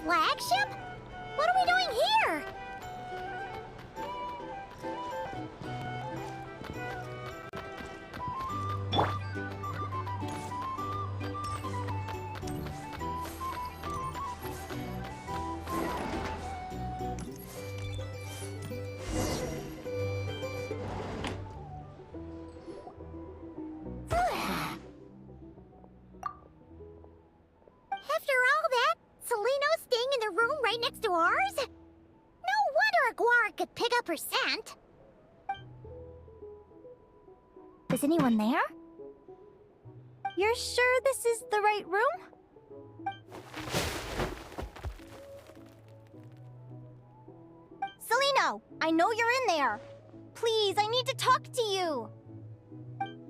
flagship? What are we doing here? After all that, Seleno's staying in the room right next to ours? No wonder Aguara could pick up her scent. Is anyone there? You're sure this is the right room? Seleno, I know you're in there. Please, I need to talk to you.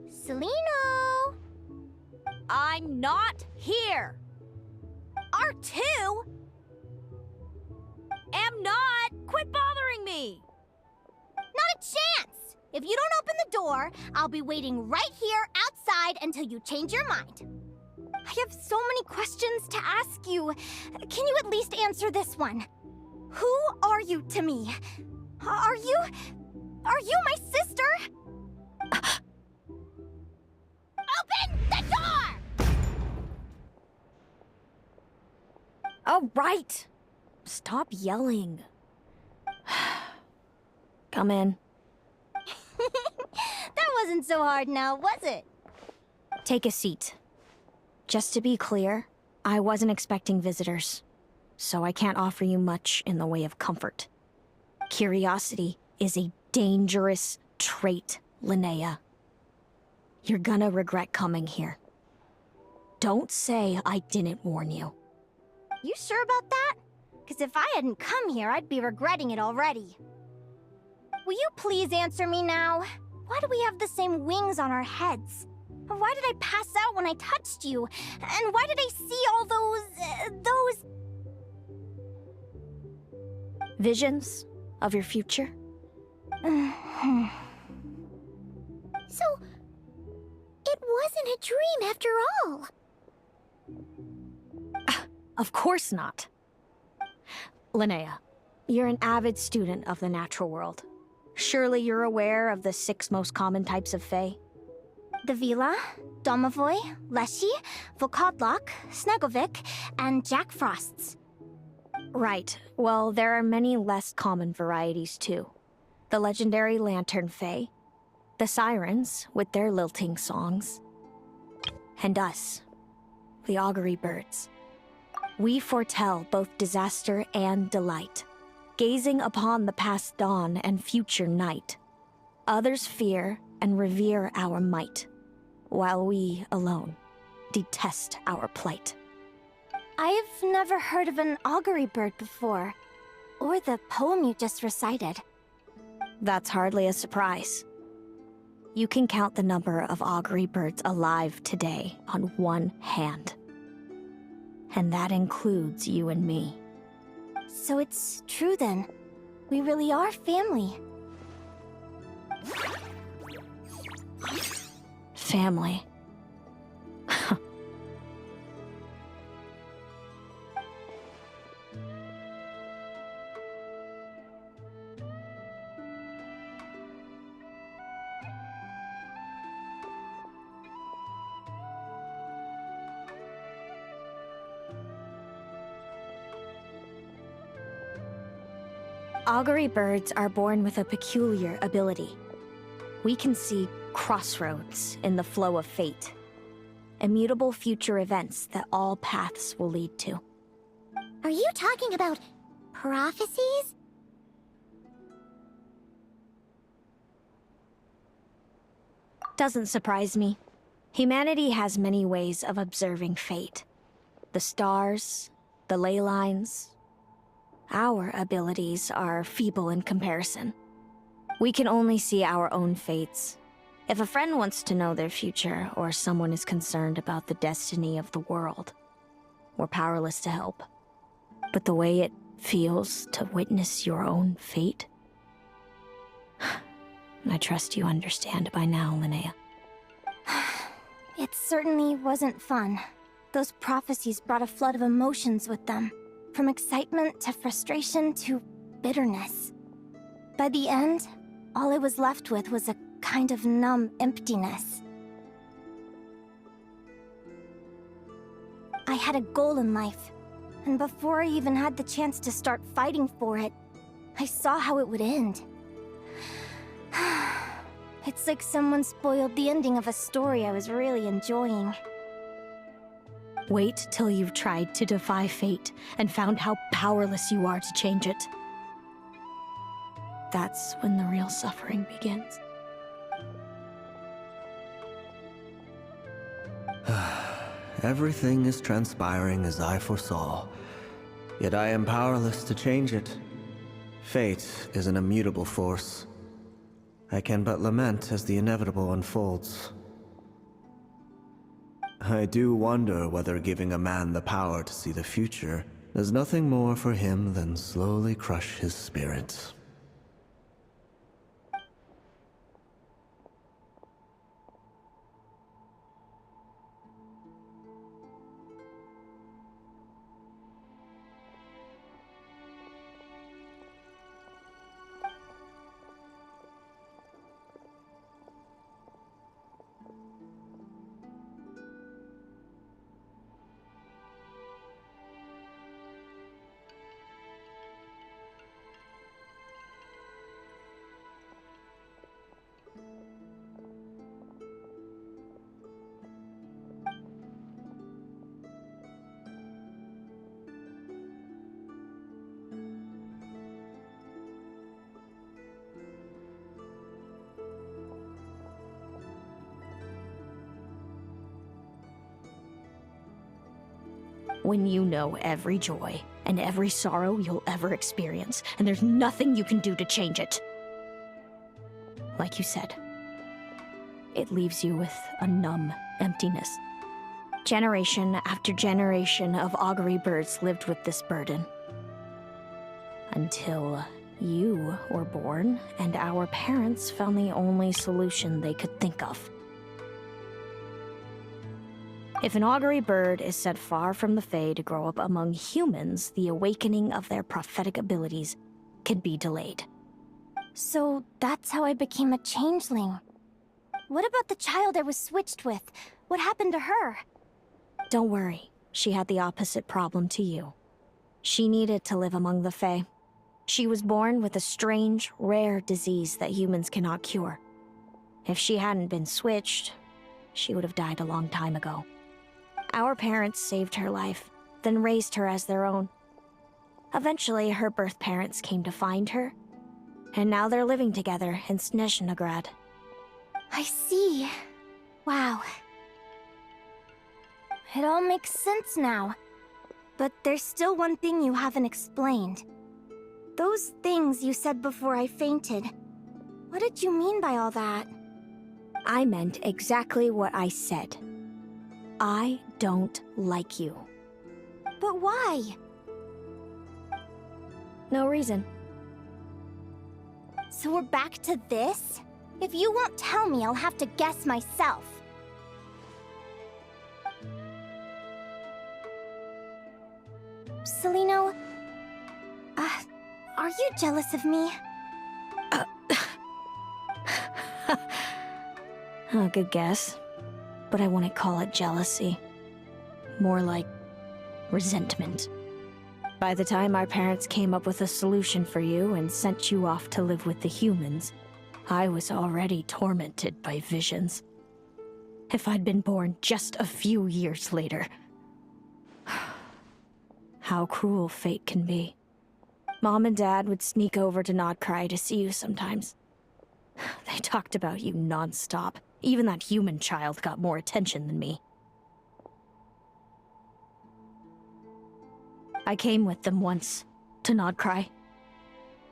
Seleno? I'm not here. R2? Am not. Quit bothering me. Not a chance! If you don't open the door, I'll be waiting right here outside until you change your mind. I have so many questions to ask you. Can you at least answer this one? Who are you to me? Are you my sister? Open the door! All right. Stop yelling. Come in. That wasn't so hard now, was it? Take a seat. Just to be clear, I wasn't expecting visitors, so I can't offer you much in the way of comfort. Curiosity is a dangerous trait, Linnea. You're gonna regret coming here. Don't say I didn't warn you. You sure about that? Because if I hadn't come here, I'd be regretting it already. Will you please answer me now? Why do we have the same wings on our heads? Why did I pass out when I touched you? And why did I see all those... Visions of your future? So, it wasn't a dream after all. Of course not. Linnea, you're an avid student of the natural world. Surely you're aware of the 6 most common types of Fae? The Vila, Domovoy, Leshy, Volkodlok, Snegovic, and Jack Frosts. Right. Well, there are many less common varieties too. The legendary Lantern Fae, the Sirens with their lilting songs, and us, the Augury Birds. We foretell both disaster and delight, gazing upon the past dawn and future night. Others fear and revere our might, while we alone detest our plight. I've never heard of an augury bird before, or the poem you just recited. That's hardly a surprise. You can count the number of augury birds alive today on one hand. And that includes you and me. So it's true then. We really are family. Family. Augury birds are born with a peculiar ability. We can see crossroads in the flow of fate, immutable future events that all paths will lead to. Are you talking about prophecies? Doesn't surprise me. Humanity has many ways of observing fate. The stars, the ley lines. Our abilities are feeble in comparison. We can only see our own fates. If a friend wants to know their future, or someone is concerned about the destiny of the world, we're powerless to help. But the way it feels to witness your own fate, I trust you understand by now, Linnea. It certainly wasn't fun. Those prophecies brought a flood of emotions with them. From excitement to frustration to bitterness. By the end, all I was left with was a kind of numb emptiness. I had a goal in life, and before I even had the chance to start fighting for it, I saw how it would end. It's like someone spoiled the ending of a story I was really enjoying. Wait till you've tried to defy fate and found how powerless you are to change it. That's when the real suffering begins. Everything is transpiring as I foresaw, yet I am powerless to change it. Fate is an immutable force. I can but lament as the inevitable unfolds. I do wonder whether giving a man the power to see the future does nothing more for him than slowly crush his spirit. When you know every joy and every sorrow you'll ever experience, and there's nothing you can do to change it. Like you said, it leaves you with a numb emptiness. Generation after generation of augury birds lived with this burden. Until you were born, and our parents found the only solution they could think of. If an augury bird is sent far from the Fae to grow up among humans, the awakening of their prophetic abilities can be delayed. So that's how I became a changeling. What about the child I was switched with? What happened to her? Don't worry, she had the opposite problem to you. She needed to live among the Fae. She was born with a strange, rare disease that humans cannot cure. If she hadn't been switched, she would have died a long time ago. Our parents saved her life, then raised her as their own. Eventually, her birth parents came to find her, and now they're living together in Snezhnegrad. I see. Wow. It all makes sense now. But there's still one thing you haven't explained. Those things you said before I fainted. What did you mean by all that? I meant exactly what I said. I don't like you. But why? No reason. So we're back to this? If you won't tell me, I'll have to guess myself. Celino, are you jealous of me? Good guess. But I wouldn't call it jealousy. More like resentment. By the time our parents came up with a solution for you and sent you off to live with the humans, I was already tormented by visions. If I'd been born just a few years later. How cruel fate can be. Mom and Dad would sneak over to Nodcry to see you sometimes. They talked about you non-stop. Even that human child got more attention than me. I came with them once, to Nodcry.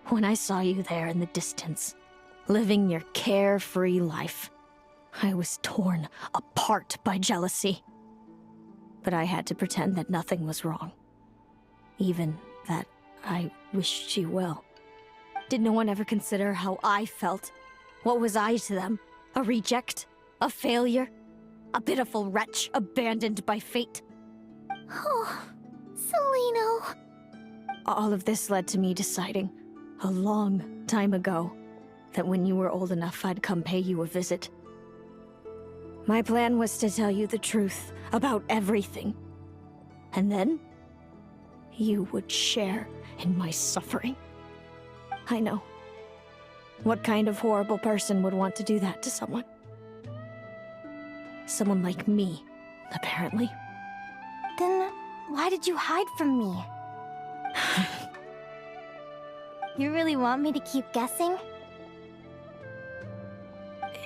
When I saw you there in the distance, living your carefree life, I was torn apart by jealousy. But I had to pretend that nothing was wrong. Even that I wished you well. Did no one ever consider how I felt? What was I to them? A reject? A failure? A pitiful wretch abandoned by fate? Oh, Celino. All of this led to me deciding, a long time ago, that when you were old enough, I'd come pay you a visit. My plan was to tell you the truth about everything. And then, you would share in my suffering. I know. What kind of horrible person would want to do that to someone? Someone like me, apparently. Then why did you hide from me? You really want me to keep guessing?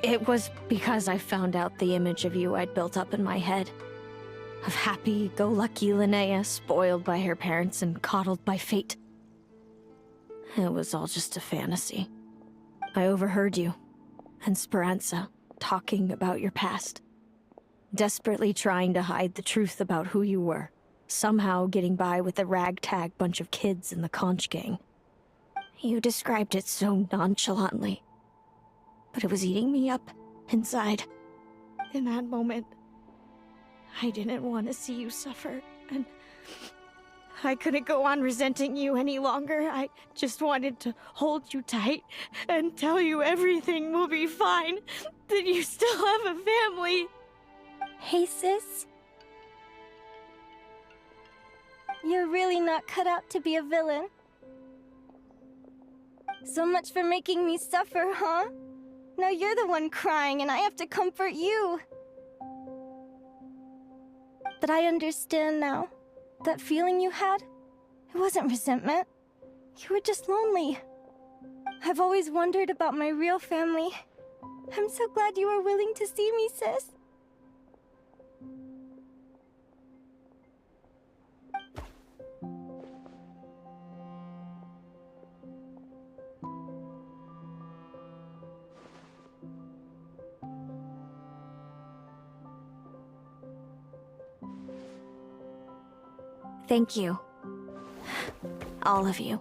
It was because I found out the image of you I'd built up in my head. Of happy-go-lucky Linnea, spoiled by her parents and coddled by fate. It was all just a fantasy. I overheard you and Speranza talking about your past. Desperately trying to hide the truth about who you were. Somehow getting by with a ragtag bunch of kids in the conch gang. You described it so nonchalantly. But it was eating me up inside. In that moment, I didn't want to see you suffer, and I couldn't go on resenting you any longer. I just wanted to hold you tight and tell you everything will be fine, that you still have a family. Hey, sis. You're really not cut out to be a villain. So much for making me suffer, huh? Now you're the one crying and I have to comfort you. But I understand now. That feeling you had, it wasn't resentment. You were just lonely. I've always wondered about my real family. I'm so glad you were willing to see me, sis. Thank you. All of you.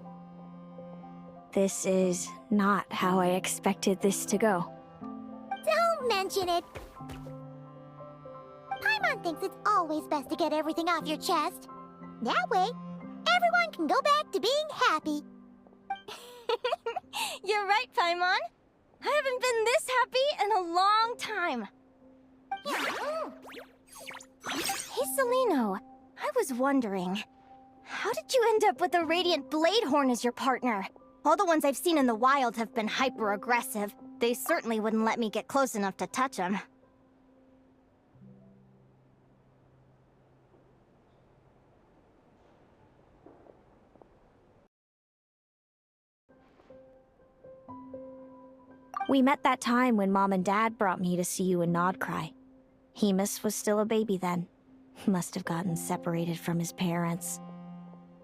This is not how I expected this to go. Don't mention it. Paimon thinks it's always best to get everything off your chest. That way, everyone can go back to being happy. You're right, Paimon. I haven't been this happy in a long time. Hey, Celino. I was wondering, how did you end up with a Radiant Bladehorn as your partner? All the ones I've seen in the wild have been hyper-aggressive. They certainly wouldn't let me get close enough to touch them. We met that time when Mom and Dad brought me to see you in Nodcry. Hemus was still a baby then. He must have gotten separated from his parents.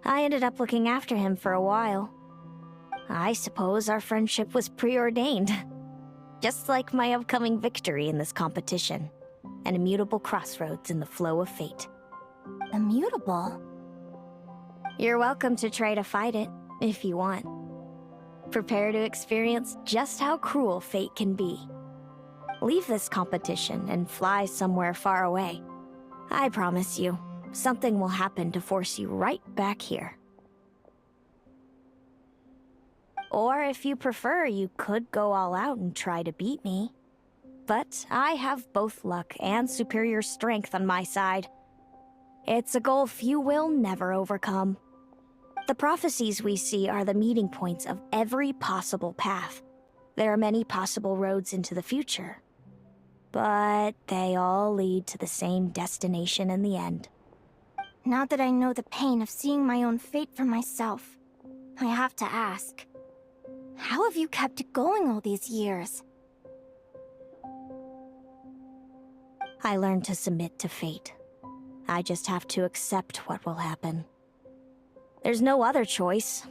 I ended up looking after him for a while. I suppose our friendship was preordained. Just like my upcoming victory in this competition. An immutable crossroads in the flow of fate. Immutable? You're welcome to try to fight it, if you want. Prepare to experience just how cruel fate can be. Leave this competition and fly somewhere far away. I promise you, something will happen to force you right back here. Or if you prefer, you could go all out and try to beat me. But I have both luck and superior strength on my side. It's a gulf you will never overcome. The prophecies we see are the meeting points of every possible path. There are many possible roads into the future. But they all lead to the same destination in the end. Now that I know the pain of seeing my own fate for myself, I have to ask, how have you kept it going all these years? I learned to submit to fate. I just have to accept what will happen. There's no other choice.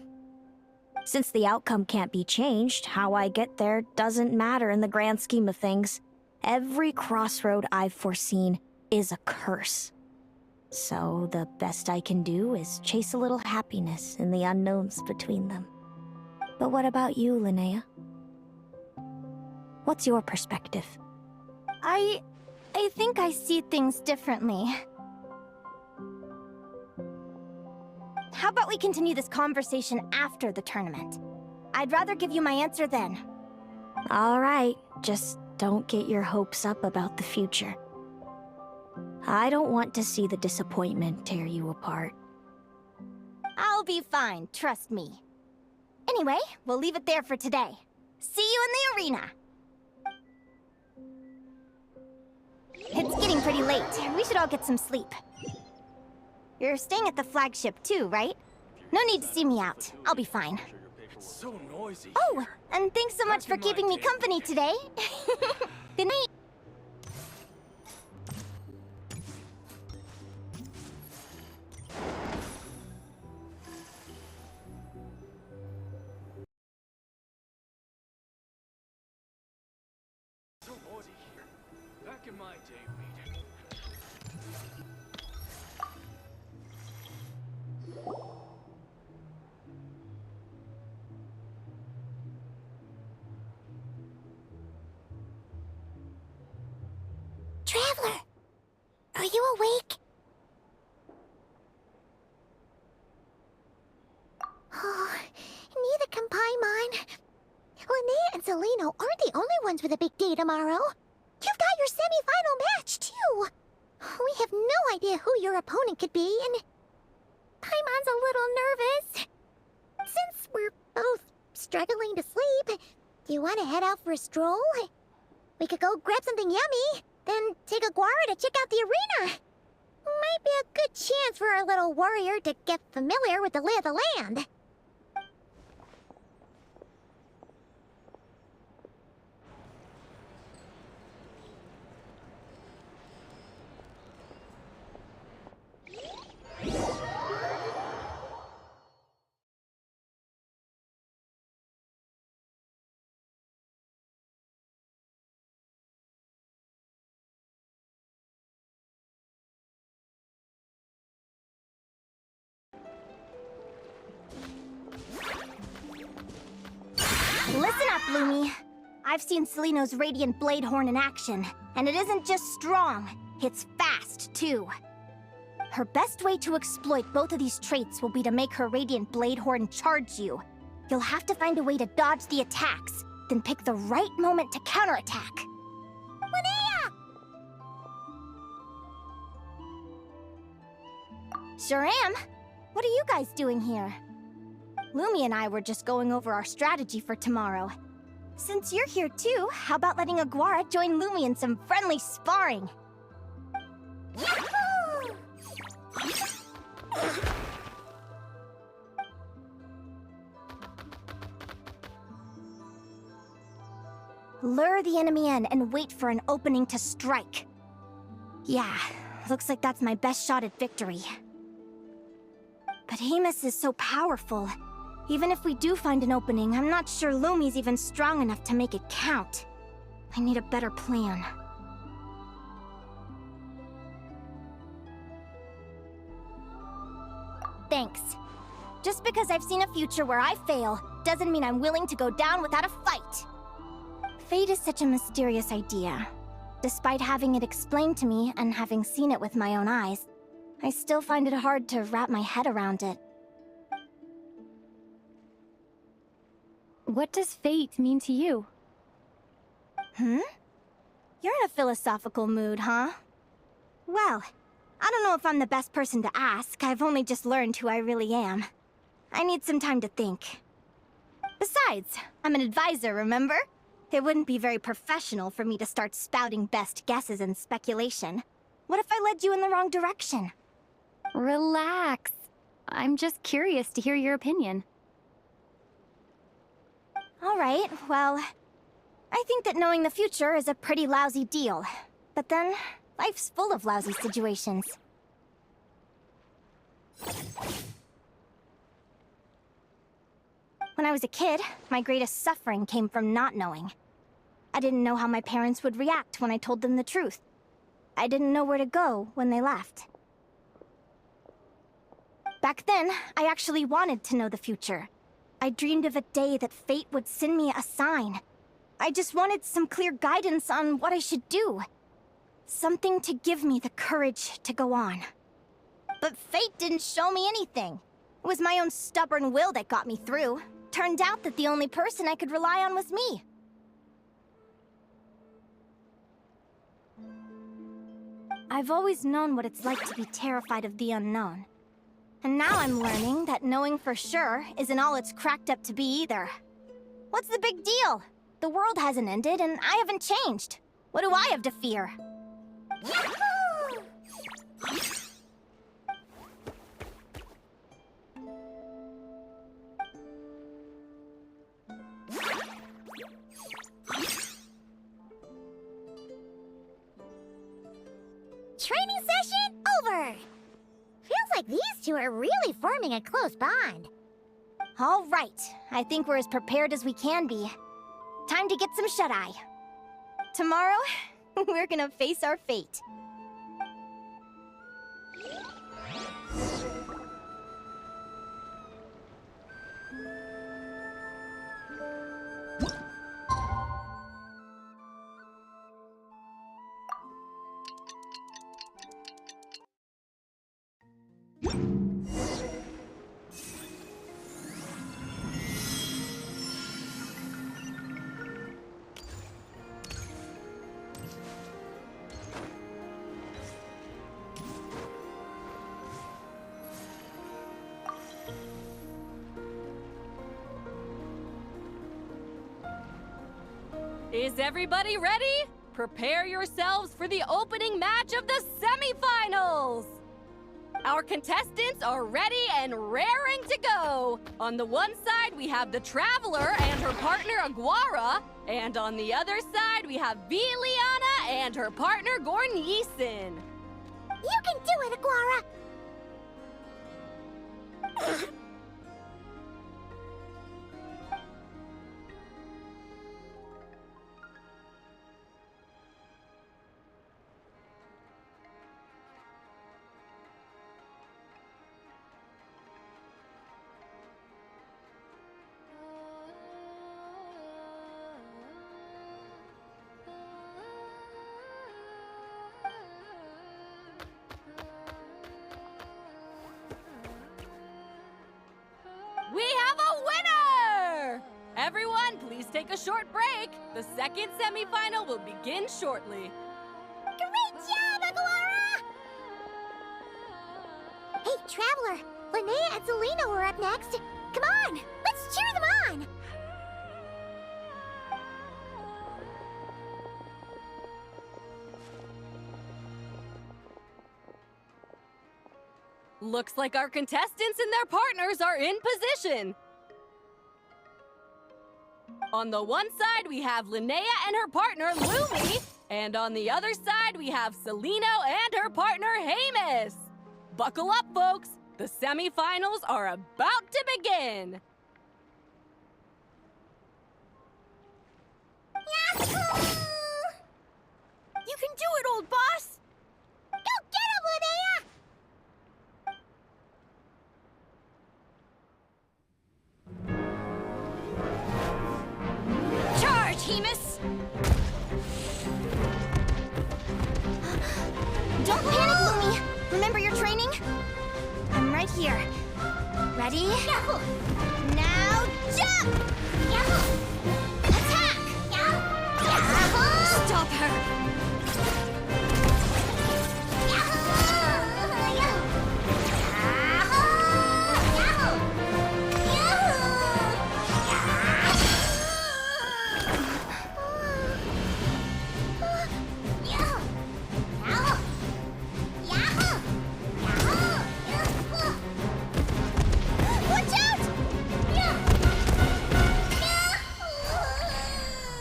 Since the outcome can't be changed, how I get there doesn't matter in the grand scheme of things. Every crossroad I've foreseen is a curse. So the best I can do is chase a little happiness in the unknowns between them. But what about you, Linnea? What's your perspective? I think I see things differently. how about we continue this conversation after the tournament? I'd rather give you my answer then. All right, just don't get your hopes up about the future. I don't want to see the disappointment tear you apart. I'll be fine, trust me. Anyway, we'll leave it there for today. See you in the arena! It's getting pretty late. We should all get some sleep. You're staying at the flagship too, right? No need to see me out. I'll be fine. It's so noisy. Oh, and thanks so much for keeping me company today. Good night. So noisy here. Back in my day, we'd... Traveler, are you awake? Oh, neither can Paimon. Linnea and Celino aren't the only ones with a big day tomorrow. You've got your semi-final match, too. We have no idea who your opponent could be, and Paimon's a little nervous. Since we're both struggling to sleep, do you want to head out for a stroll? We could go grab something yummy, then take a guara to check out the arena. Might be a good chance for our little warrior to get familiar with the lay of the land. Listen up, Lumi. I've seen Celino's Radiant Blade Horn in action, and it isn't just strong, it's fast, too. Her best way to exploit both of these traits will be to make her Radiant Blade Horn charge you. You'll have to find a way to dodge the attacks, then pick the right moment to counterattack. Linnea! Sure am. What are you guys doing here? Lumi and I were just going over our strategy for tomorrow. Since you're here too, how about letting Aguara join Lumi in some friendly sparring? Yahoo! Lure the enemy in and wait for an opening to strike. Yeah, looks like that's my best shot at victory. But Hemus is so powerful. Even if we do find an opening, I'm not sure Lumi's even strong enough to make it count. I need a better plan. Thanks. Just because I've seen a future where I fail, doesn't mean I'm willing to go down without a fight. Fate is such a mysterious idea. Despite having it explained to me and having seen it with my own eyes, I still find it hard to wrap my head around it. What does fate mean to you? You're in a philosophical mood, huh? Well, I don't know if I'm the best person to ask. I've only just learned who I really am. I need some time to think. Besides, I'm an advisor, remember? It wouldn't be very professional for me to start spouting best guesses and speculation. What if I led you in the wrong direction? Relax. I'm just curious to hear your opinion. All right, well, I think that knowing the future is a pretty lousy deal. But then, life's full of lousy situations. When I was a kid, my greatest suffering came from not knowing. I didn't know how my parents would react when I told them the truth. I didn't know where to go when they left. Back then, I actually wanted to know the future. I dreamed of a day that fate would send me a sign. I just wanted some clear guidance on what I should do. Something to give me the courage to go on. But fate didn't show me anything. It was my own stubborn will that got me through. Turned out that the only person I could rely on was me. I've always known what it's like to be terrified of the unknown. And now I'm learning that knowing for sure isn't all it's cracked up to be either. What's the big deal? The world hasn't ended, and I haven't changed. What do I have to fear? Yahoo! Training session over! Feels like these two are really forming a close bond. All right, I think we're as prepared as we can be. Time to get some shut-eye. Tomorrow, we're gonna face our fate. Is everybody ready? Prepare yourselves for the opening match of the semifinals! Our contestants are ready and raring to go! On the one side, we have the Traveler and her partner Aguara, and on the other side, we have Viliana and her partner Gornyesin. You can do it, Aguara! We have a winner! Everyone, please take a short break. The second semifinal will begin shortly. Great job, Aguara! Hey, Traveler! Linnea and Zelina were up next. Come on, let's cheer them on! Looks like our contestants and their partners are in position. On the one side, we have Linnea and her partner, Lumi. And on the other side, we have Celino and her partner, Hamus. Buckle up, folks. The semifinals are about to begin. Yahoo! You can do it, old boss! Go get him, Linnea! Charge, Hemus! Don't panic, Lumi! Remember your training? I'm right here. Ready? Yahoo! Now jump! Yahoo! Attack! Yahoo! Stop her!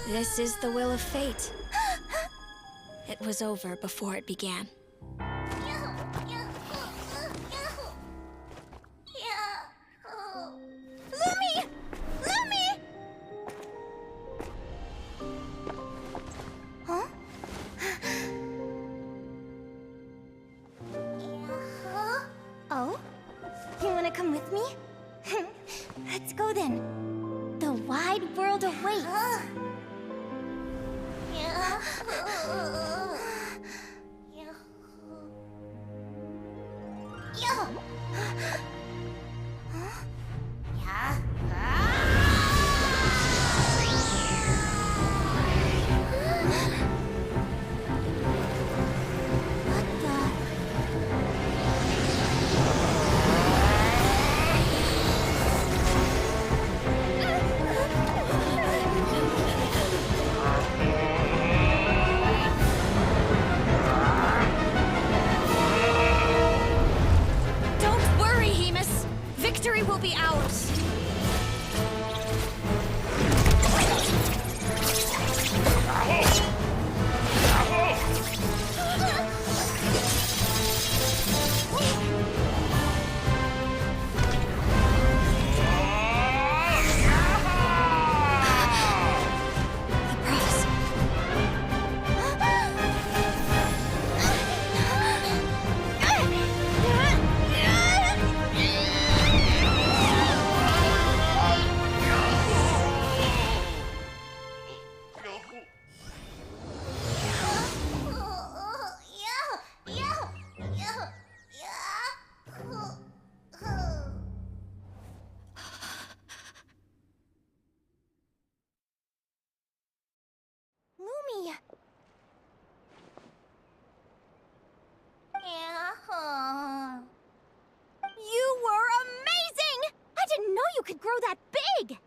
This is the will of fate. It was over before it began. Lumi! Lumi! Huh? Oh? You wanna come with me? Let's go then. The wide world awaits. Don't worry, Hemus. Victory will be ours. Lumi! You were amazing! I didn't know you could grow that big!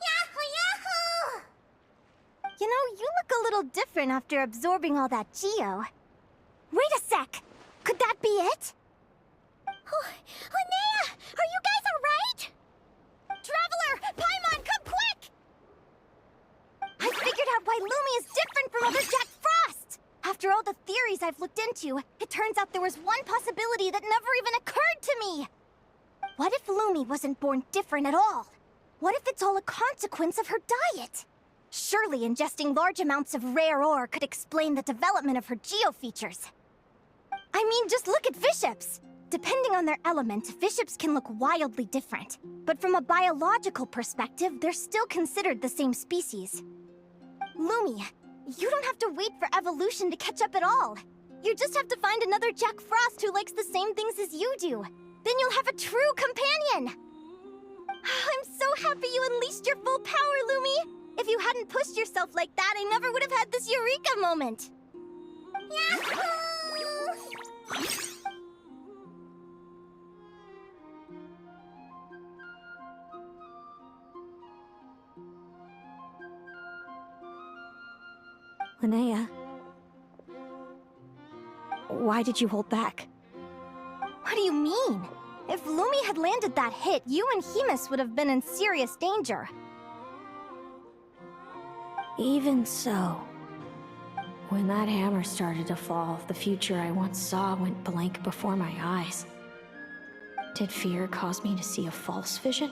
Yahoo! Yahoo! You know, you look a little different after absorbing all that geo. Wait a sec! Could that be it? Oh, Linnea! Are you guys alright? Traveler! Paimon, come quick! I figured out why Lumi is different from other Jack Frost! After all the theories I've looked into, it turns out there was one possibility that never even occurred to me! What if Lumi wasn't born different at all? What if it's all a consequence of her diet? Surely ingesting large amounts of rare ore could explain the development of her geo-features. I mean, just look at Viships! Depending on their element, Viships can look wildly different. But from a biological perspective, they're still considered the same species. Lumi, you don't have to wait for evolution to catch up at all. You just have to find another Jack Frost who likes the same things as you do. Then you'll have a true companion! I'm so happy you unleashed your full power, Lumi! If you hadn't pushed yourself like that, I never would have had this eureka moment! Yahoo! Linnea. Why did you hold back? What do you mean? If Lumi had landed that hit, you and Hemus would have been in serious danger. Even so, when that hammer started to fall, the future I once saw went blank before my eyes. Did fear cause me to see a false vision?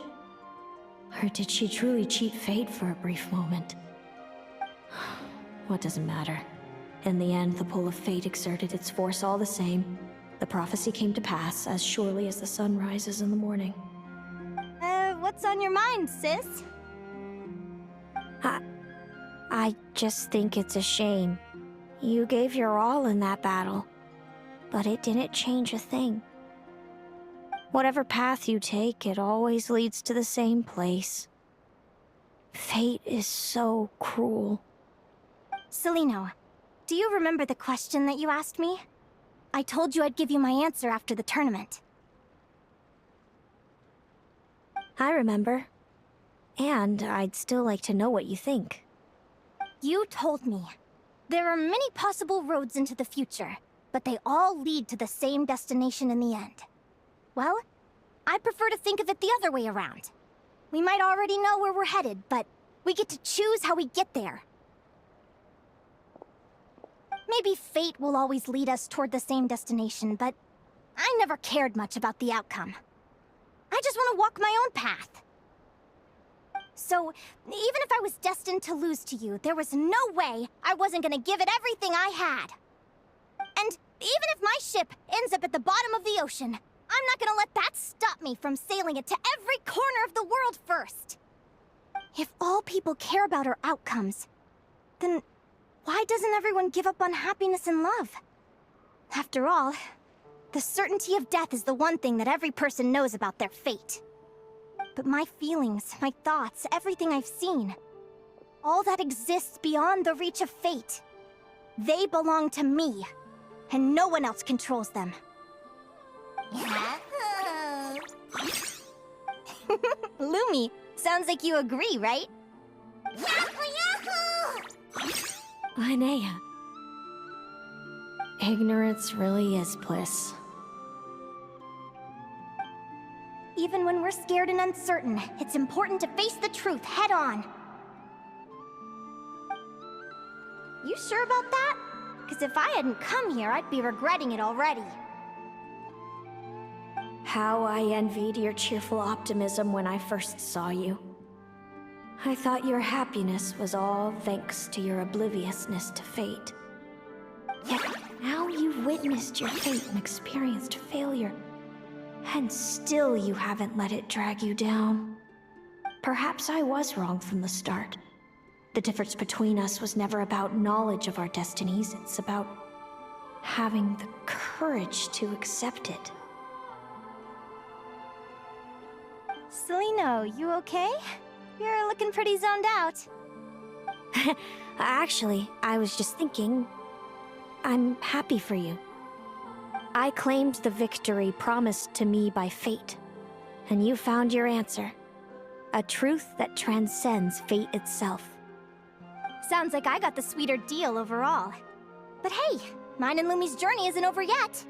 Or did she truly cheat fate for a brief moment? What does it matter? In the end, the pull of fate exerted its force all the same. The prophecy came to pass as surely as the sun rises in the morning. What's on your mind, sis? I just think it's a shame. You gave your all in that battle, but it didn't change a thing. Whatever path you take, it always leads to the same place. Fate is so cruel. Celino, do you remember the question that you asked me? I told you I'd give you my answer after the tournament. I remember. And I'd still like to know what you think. You told me. There are many possible roads into the future, but they all lead to the same destination in the end. Well, I prefer to think of it the other way around. We might already know where we're headed, but we get to choose how we get there. Maybe fate will always lead us toward the same destination, but I never cared much about the outcome. I just want to walk my own path. So, even if I was destined to lose to you, there was no way I wasn't gonna give it everything I had. And even if my ship ends up at the bottom of the ocean, I'm not gonna let that stop me from sailing it to every corner of the world first. If all people care about are outcomes, then why doesn't everyone give up on happiness and love? After all, The certainty of death is the one thing that every person knows about their fate. But my feelings, my thoughts, everything I've seen, all that exists beyond the reach of fate, they belong to me, and no one else controls them. Lumi, sounds like you agree, right? Linnea. Ignorance really is bliss. Even when we're scared and uncertain, it's important to face the truth head on. You sure about that? Because if I hadn't come here, I'd be regretting it already. How I envied your cheerful optimism when I first saw you. I thought your happiness was all thanks to your obliviousness to fate. Yet now you've witnessed your fate and experienced failure. And still you haven't let it drag you down. Perhaps I was wrong from the start. The difference between us was never about knowledge of our destinies, it's about having the courage to accept it. Celino, you okay? You're looking pretty zoned out. Actually, I was just thinking, I'm happy for you. I claimed the victory promised to me by fate, and you found your answer. A truth that transcends fate itself. Sounds like I got the sweeter deal overall. But hey, mine and Lumi's journey isn't over yet.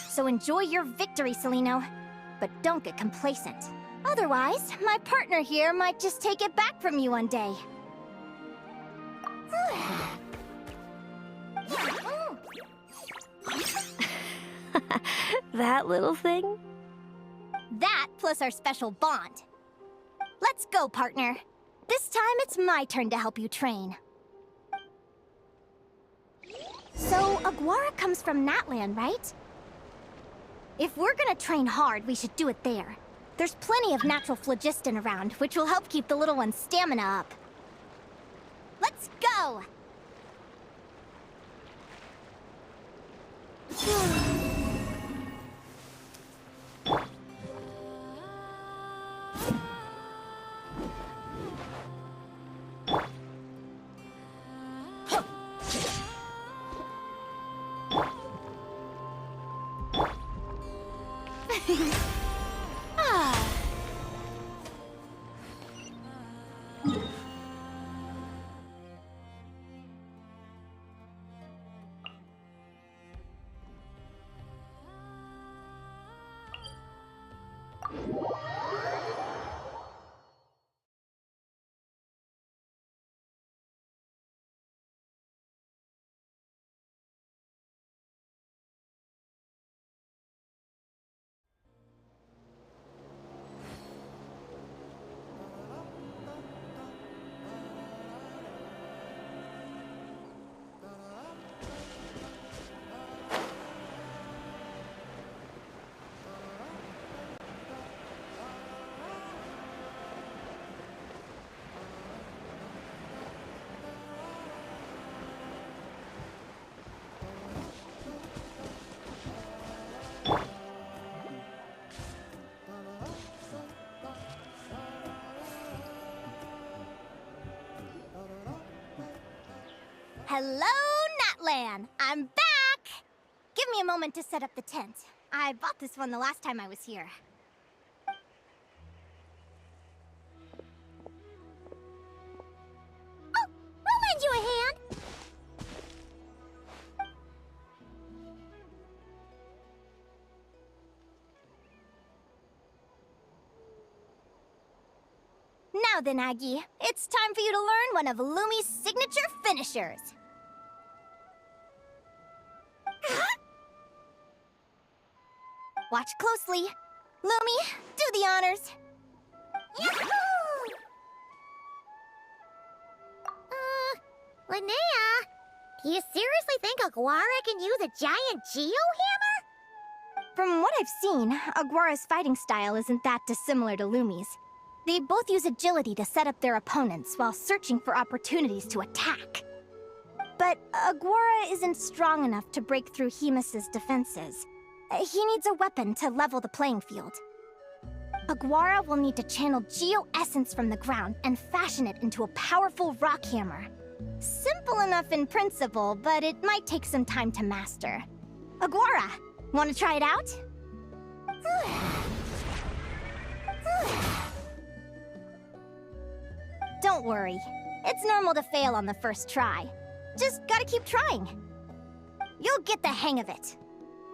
So enjoy your victory, Celino. But don't get complacent. Otherwise, my partner here might just take it back from you one day. That little thing? That plus our special bond. Let's go, partner. This time it's my turn to help you train. So, Aguara comes from Natlan, right? If we're gonna train hard, we should do it there. There's plenty of natural phlogiston around, which will help keep the little one's stamina up. Let's go! Hello, Natlan! I'm back! Give me a moment to set up the tent. I bought this one the last time I was here. Oh, I'll lend you a hand. Now then, Aggie, it's time for you to learn one of Lumi's signature finishers. Watch closely. Lumi, do the honors. Yahoo! Linnea, do you seriously think Aguara can use a giant geohammer? From what I've seen, Aguara's fighting style isn't that dissimilar to Lumi's. They both use agility to set up their opponents while searching for opportunities to attack. But Aguara isn't strong enough to break through Hemus's defenses. He needs a weapon to level the playing field. Aguara will need to channel geo-essence from the ground and fashion it into a powerful rock hammer. Simple enough in principle, but it might take some time to master. Aguara, want to try it out? Don't worry. It's normal to fail on the first try. Just gotta keep trying. You'll get the hang of it.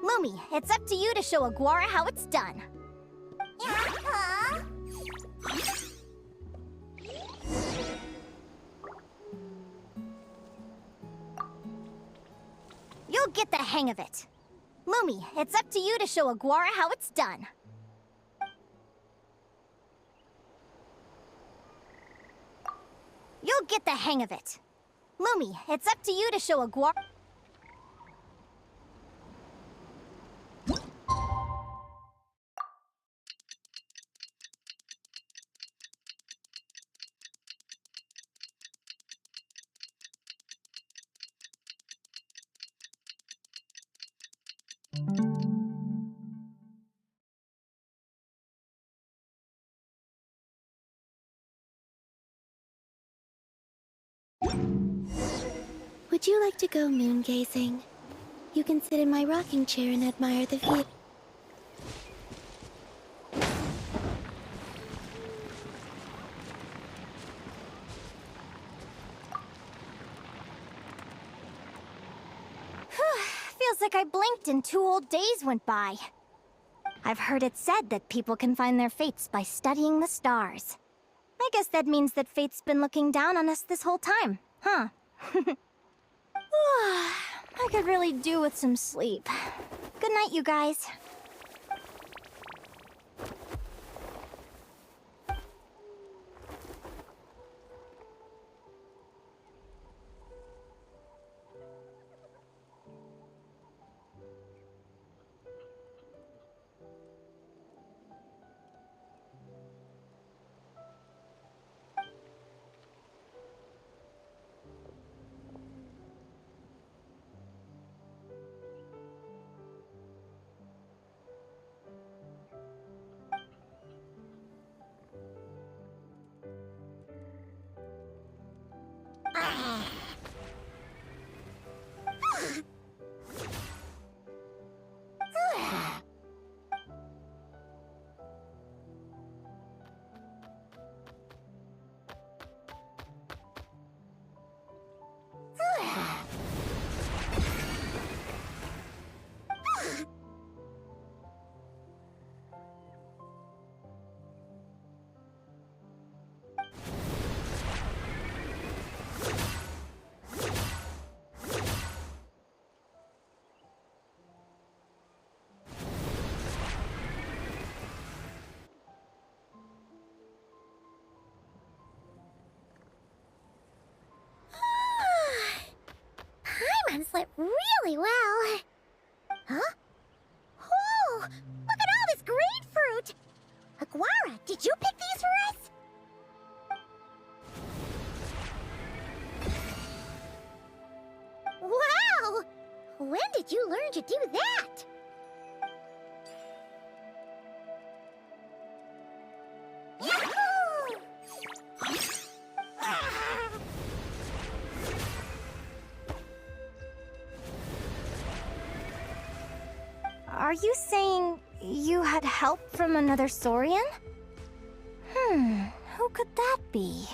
Lumi, it's up to you to show Aguara how it's done. You'll get the hang of it. Lumi, it's up to you to show Aguara how it's done. You'll get the hang of it. Lumi, it's up to you to show Aguara. Would you like to go moon gazing? You can sit in my rocking chair and admire the view. Feels like I blinked and 2 whole days went by. I've heard it said that people can find their fates by studying the stars. I guess that means that fate's been looking down on us this whole time, huh? I could really do with some sleep. Good night, you guys. Paimon slept really well. Huh? Whoa! Look at all this grapefruit! Aguara, did you pick these for us? Wow! When did you learn to do that? Yahoo! Are you saying you had help from another Saurian? Who could that be?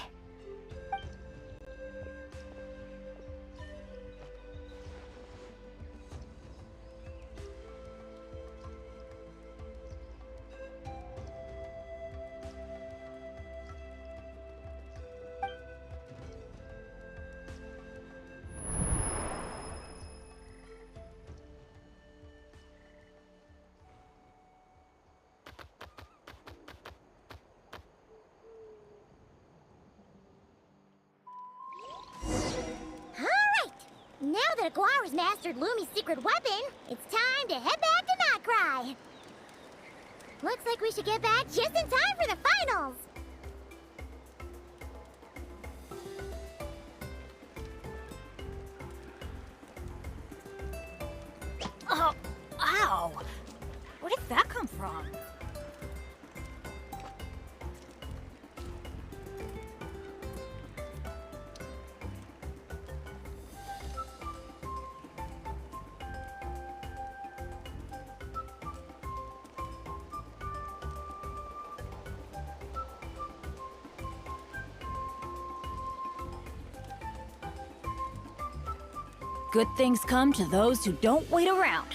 Now that Aguara's mastered Lumi's secret weapon, it's time to head back to Notcry. Looks like we should get back just in time for the finals. Oh, ow! Where did that come from? Good things come to those who don't wait around.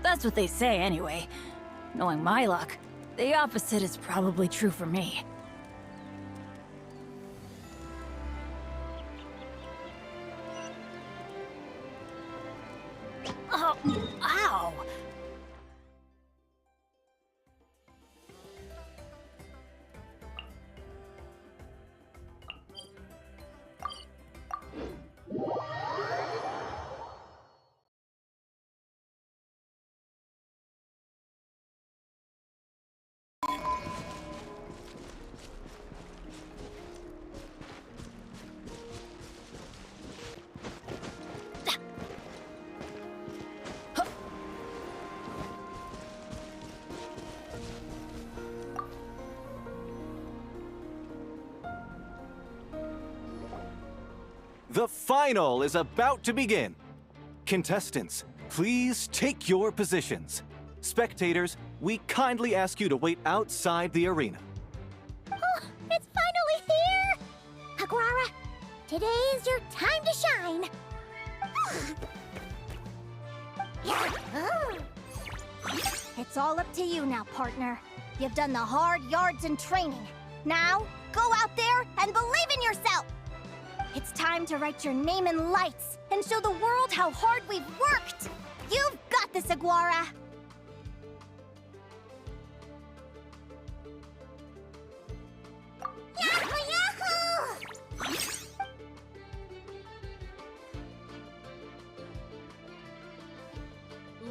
That's what they say anyway. Knowing my luck, the opposite is probably true for me. Oh, ow! The final is about to begin. Contestants, please take your positions. Spectators, we kindly ask you to wait outside the arena. Oh, it's finally here! Aguara, today's your time to shine. It's all up to you now, partner. You've done the hard yards in training. Now, go out there and believe in yourself! It's time to write your name in lights and show the world how hard we've worked! You've got this, Aguara! Yahoo! Yahoo!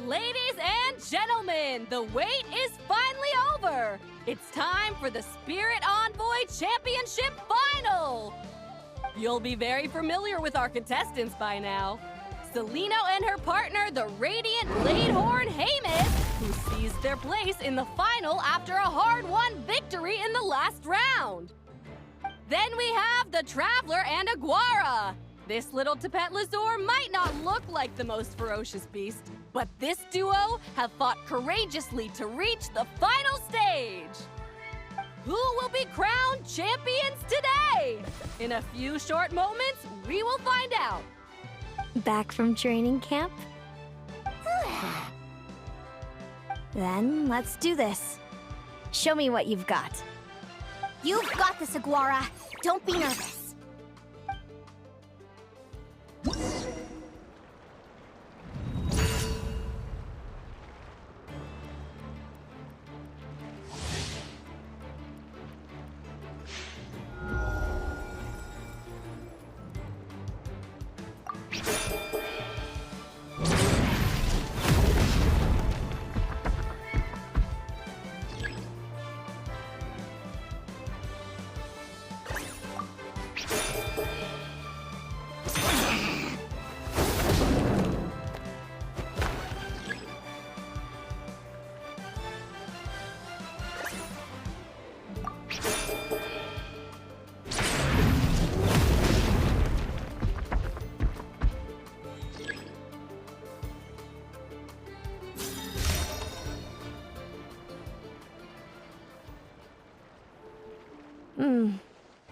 Ladies and gentlemen, the wait is finally over. It's time for the Spirit Envoy Championship Final. You'll be very familiar with our contestants by now. Celino and her partner, the Radiant Bladehorn Haymis, who seized their place in the final after a hard-won victory in the last round. Then we have the Traveler and Aguara. This little Tapet Lazur might not look like the most ferocious beast, but this duo have fought courageously to reach the final stage. Who will be crowned champions today? In a few short moments, we will find out. Back from training camp? Then let's do this. Show me what you've got. You've got this, Aguara. Don't be nervous.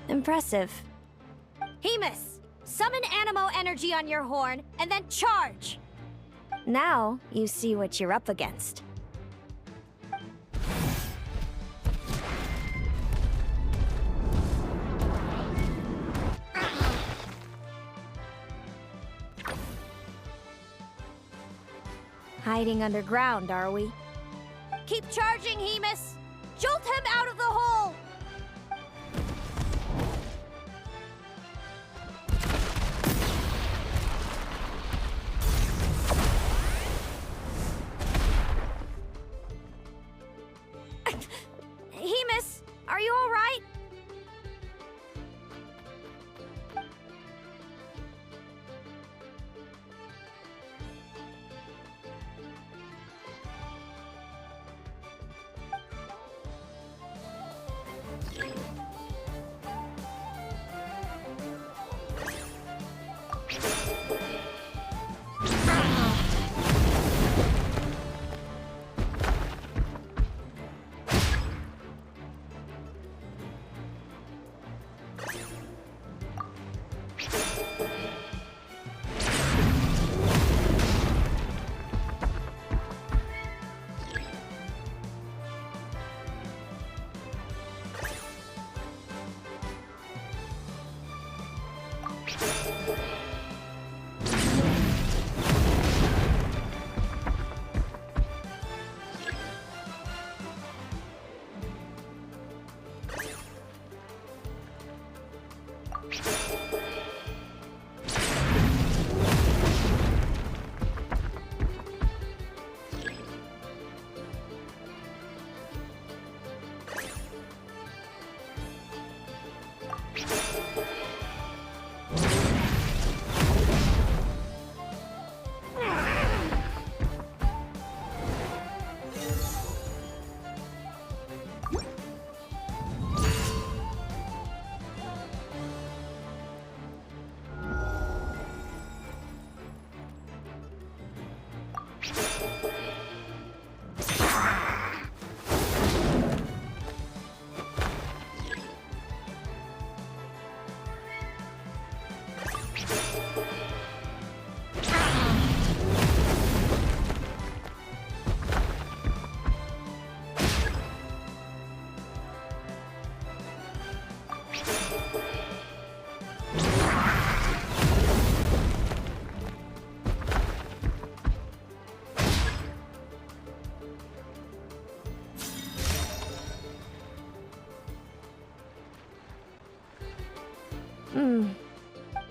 Impressive. Haymis, summon Animo energy on your horn, and then charge! Now, you see what you're up against. Hiding underground, are we? Keep charging, Haymis! Jolt him out of the hole! Haymis, are you all right?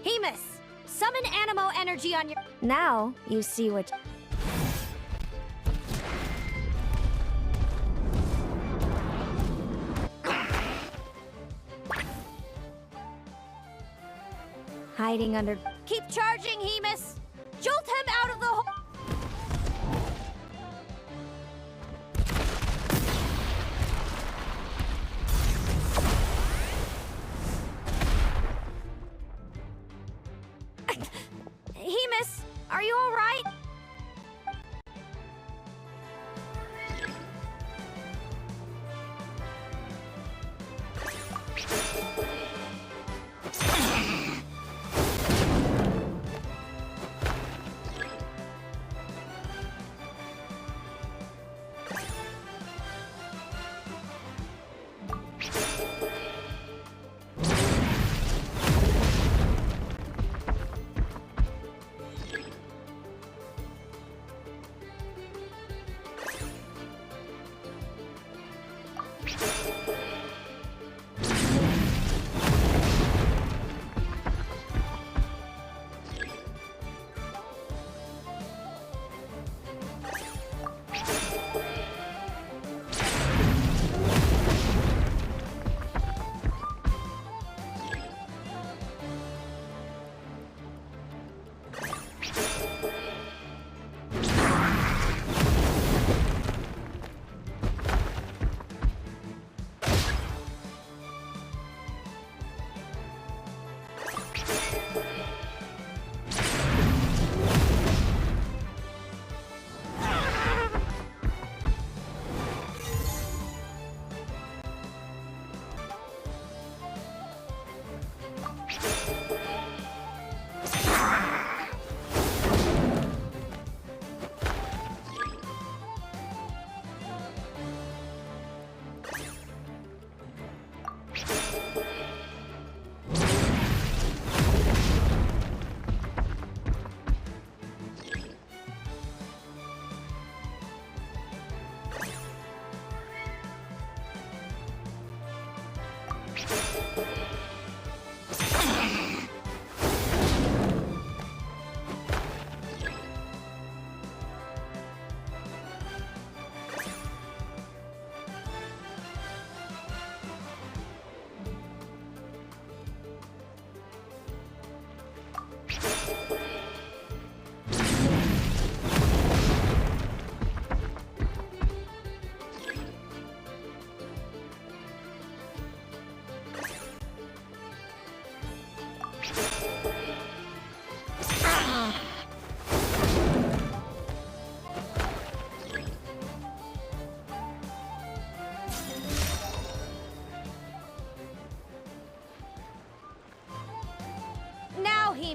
Hemus, summon Animo energy on your... Now, you see what... Hiding under... Keep charging, Hemus! Jolt him out of the hole! Hemus, are you all right?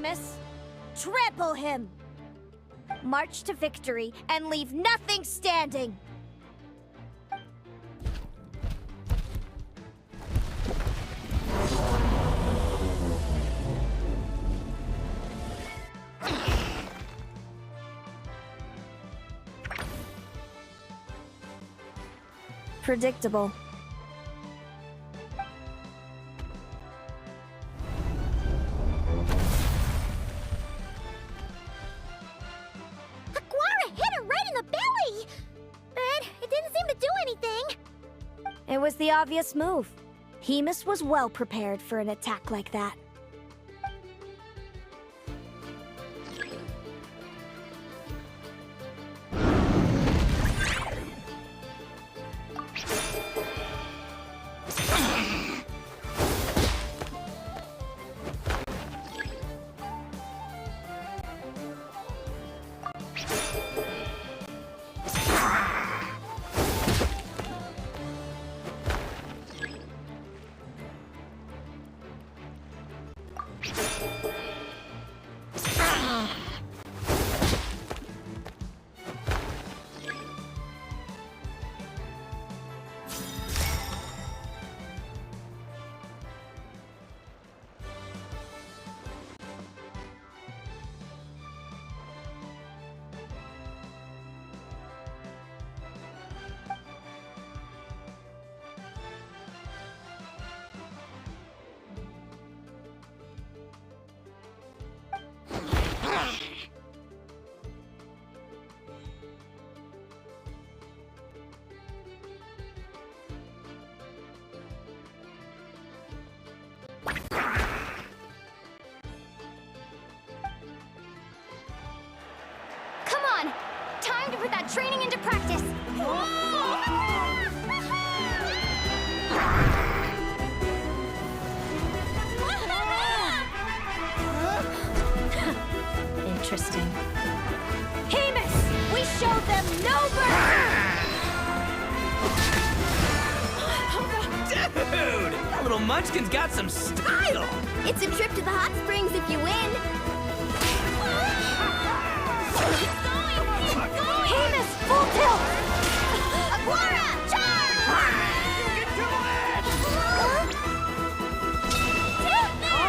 Hamus. Trample him! March to victory and leave nothing standing. Predictable. Aguara hit her right in the belly! But it didn't seem to do anything. It was the obvious move. Hamus was well prepared for an attack like that. Come on! Time to put that training into practice! Interesting. Hamus! We showed them no mercy! Dude! That little munchkin's got some style! It's a trip to the hot springs if you win! Hamus, full tilt! Aguara! Charge! Get to it! Take that!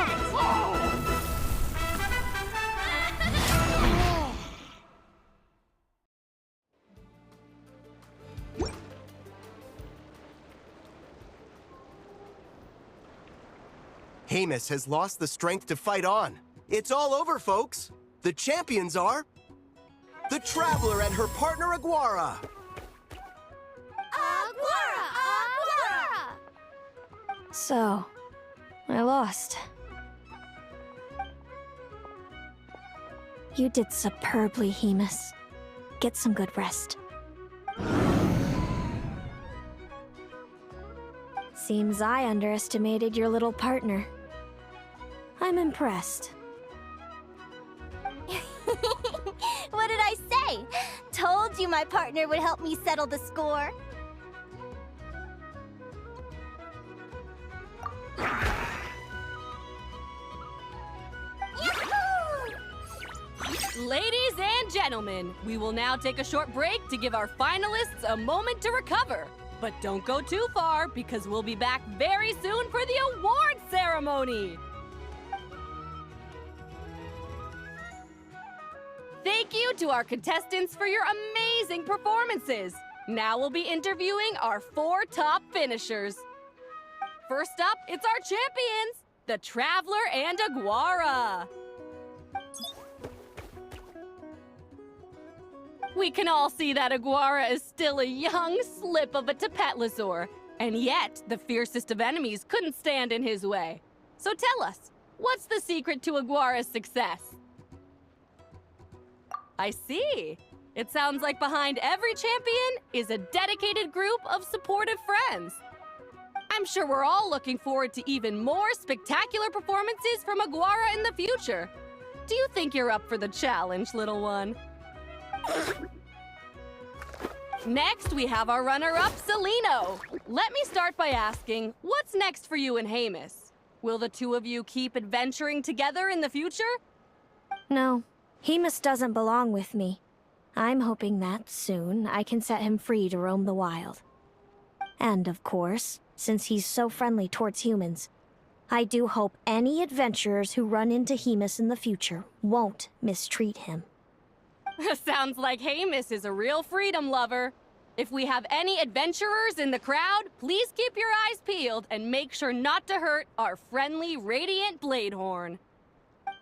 Hamus has lost the strength to fight on. It's all over, folks. The champions are the Traveler and her partner Aguara. Aguara! Aguara! So, I lost. You did superbly, Hamus. Get some good rest. Seems I underestimated your little partner. I'm impressed. What did I say? Told you my partner would help me settle the score. Ladies and gentlemen, we will now take a short break to give our finalists a moment to recover. But don't go too far, because we'll be back very soon for the award ceremony! Thank you to our contestants for your amazing performances! Now we'll be interviewing our 4 top finishers. First up, it's our champions, the Traveler and Aguara. We can all see that Aguara is still a young slip of a Tapetlosaur, and yet the fiercest of enemies couldn't stand in his way. So tell us, what's the secret to Aguara's success? I see. It sounds like behind every champion is a dedicated group of supportive friends. I'm sure we're all looking forward to even more spectacular performances from Aguara in the future. Do you think you're up for the challenge, little one? Next, we have our runner-up, Celino. Let me start by asking, what's next for you and Hamus? Will the two of you keep adventuring together in the future? No, Hemus doesn't belong with me. I'm hoping that soon I can set him free to roam the wild. And of course, since he's so friendly towards humans, I do hope any adventurers who run into Hemus in the future won't mistreat him. Sounds like Hamus is a real freedom lover. If we have any adventurers in the crowd, please keep your eyes peeled and make sure not to hurt our friendly, radiant Bladehorn.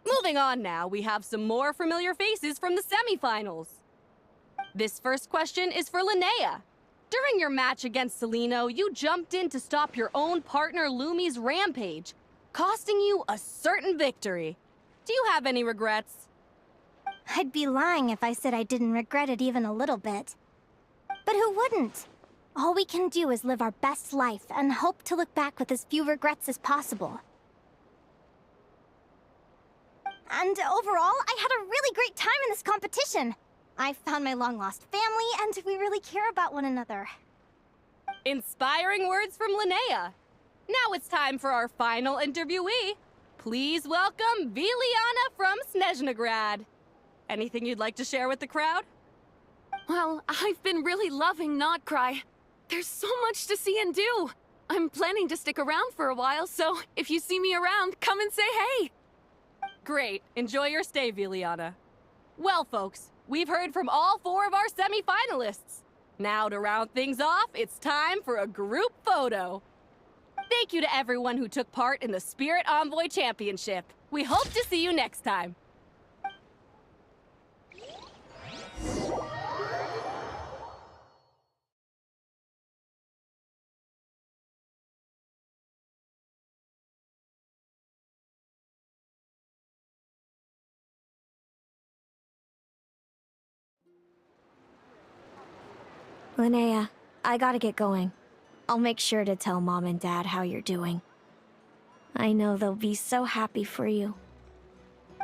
Moving on now, we have some more familiar faces from the semifinals. This first question is for Linnea. During your match against Celino, you jumped in to stop your own partner Lumi's rampage, costing you a certain victory. Do you have any regrets? I'd be lying if I said I didn't regret it even a little bit. But who wouldn't? All we can do is live our best life and hope to look back with as few regrets as possible. And overall, I had a really great time in this competition. I found my long-lost family, and we really care about one another. Inspiring words from Linnea. Now it's time for our final interviewee. Please welcome Viliana from Snezhnograd. Anything you'd like to share with the crowd? Well, I've been really loving Not Cry. There's so much to see and do. I'm planning to stick around for a while, so if you see me around, come and say hey. Great. Enjoy your stay, Viliana. Well, folks, we've heard from all 4 of our semi-finalists. Now, to round things off, it's time for a group photo. Thank you to everyone who took part in the Spirit Envoy Championship. We hope to see you next time. Linnea, I gotta get going. I'll make sure to tell Mom and Dad how you're doing. I know they'll be so happy for you.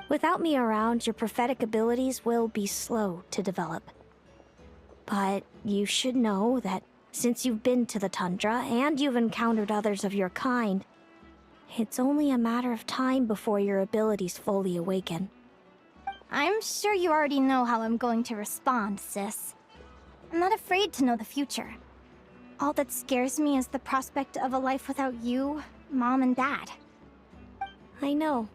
Without me around, your prophetic abilities will be slow to develop. But you should know that since you've been to the tundra and you've encountered others of your kind, it's only a matter of time before your abilities fully awaken. I'm sure you already know how I'm going to respond, sis. I'm not afraid to know the future. All that scares me is the prospect of a life without you, Mom, and Dad. I know.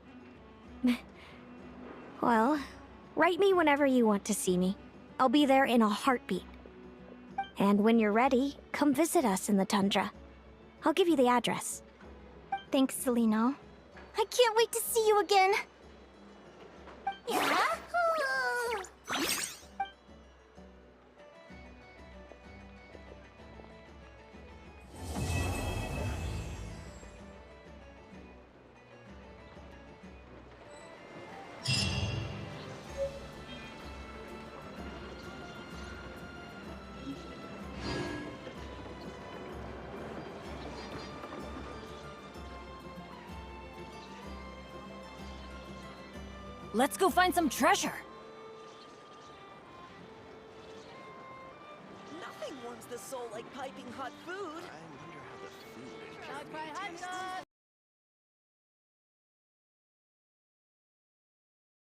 Well, write me whenever you want to see me. I'll be there in a heartbeat. And when you're ready, come visit us in the tundra. I'll give you the address. Thanks, Celino. I can't wait to see you again. Yahoo! Let's go find some treasure. Nothing warms the soul like piping hot food. I wonder how the food is.